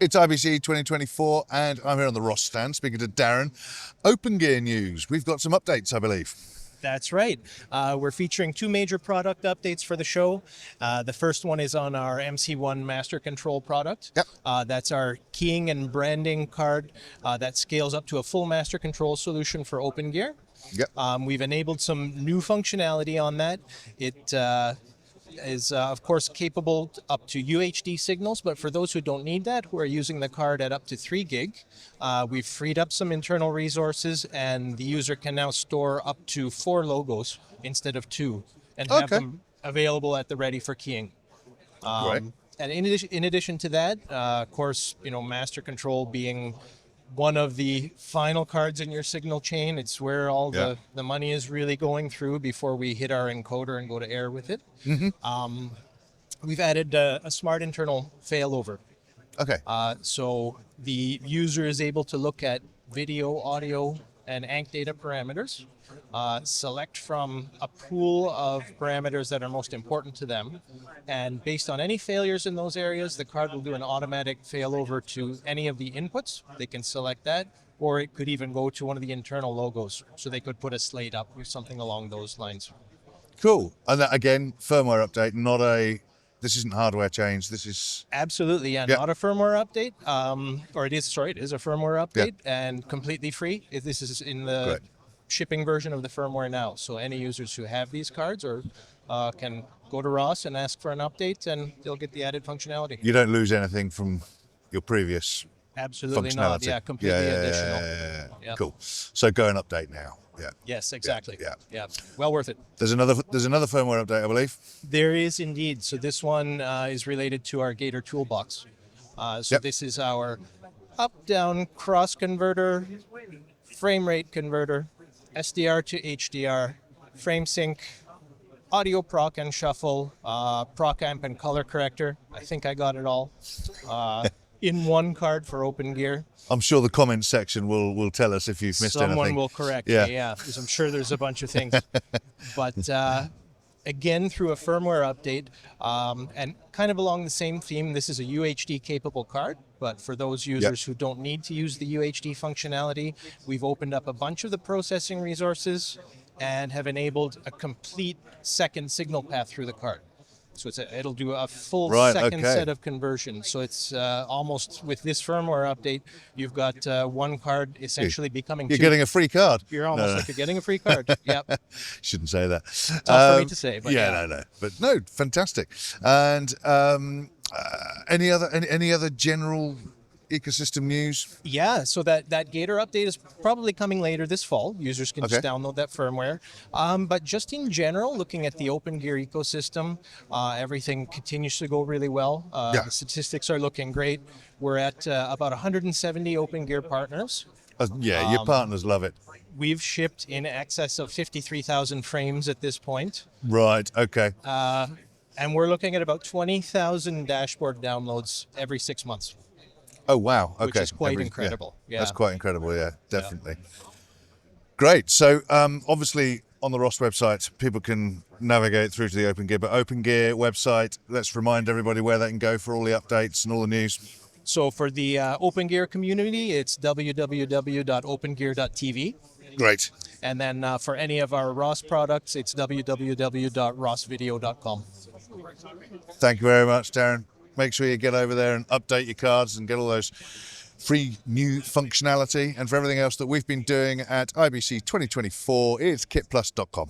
It's IBC 2024 and I'm here on the Ross stand speaking to Darren. openGear news. We've got some updates, I believe. That's right. We're featuring two major product updates for the show. The first one is on our MC1 Master Control product. Yep. That's our keying and branding card that scales up to a full master control solution for openGear. Yep. We've enabled some new functionality on that. It is of course capable up to UHD signals, but for those who don't need that, who are using the card at up to 3 gig, we've freed up some internal resources and the user can now store up to 4 logos instead of 2 and have them available at the ready for keying. Right. And in addition to that, of course, master control being one of the final cards in your signal chain. It's where all the money is really going through before we hit our encoder and go to air with it. Mm-hmm. We've added a smart internal failover. Okay. So the user is able to look at video, audio, and ANC data parameters, select from a pool of parameters that are most important to them, and based on any failures in those areas, the card will do an automatic failover to any of the inputs. They can select that, or it could even go to one of the internal logos, so they could put a slate up or something along those lines. Cool. And that, again, firmware update, this isn't hardware change, this is... Absolutely, not a firmware update, it is a firmware update and completely free. This is in the shipping version of the firmware now, so any users who have these cards can go to Ross and ask for an update and they'll get the added functionality. You don't lose anything from your previous Functionality. Not. Yeah, completely additional. Yeah. Cool. So go and update now. Yeah. Yes, exactly. Yeah. Well worth it. There's another firmware update, I believe. There is indeed. So this one is related to our Gator toolbox. This is our up-down cross converter, frame rate converter, SDR to HDR, frame sync, audio proc and shuffle, proc amp and color corrector. I think I got it all. In one card for openGear. I'm sure the comments section will tell us if you've missed anything. Someone will correct me, because I'm sure there's a bunch of things. But again, through a firmware update, and kind of along the same theme, this is a UHD capable card, but for those users who don't need to use the UHD functionality, we've opened up a bunch of the processing resources and have enabled a complete second signal path through the card. So it'll do a full second set of conversions. So it's almost, with this firmware update, you've got one card essentially becoming two. You're getting a free card. You're almost like you're getting a free card. Yep. Shouldn't say that. Tough for me to say, but no. But no, fantastic. And any other general ecosystem news? Yeah, so that Gator update is probably coming later this fall. Users can just download that firmware. But just in general, looking at the openGear ecosystem, everything continues to go really well. The statistics are looking great. We're at about 170 openGear partners. Your partners love it. We've shipped in excess of 53,000 frames at this point. Right, okay. And we're looking at about 20,000 dashboard downloads every 6 months. Oh, wow. Okay. Which is quite incredible. Yeah. That's quite incredible. Yeah, definitely. Great. So obviously on the Ross website, people can navigate through to the openGear, but openGear website, let's remind everybody where they can go for all the updates and all the news. So for the openGear community, it's www.opengear.tv. Great. And then for any of our Ross products, it's www.rossvideo.com. Thank you very much, Darren. Make sure you get over there and update your cards and get all those free new functionality. And for everything else that we've been doing at IBC 2024, it's kitplus.com.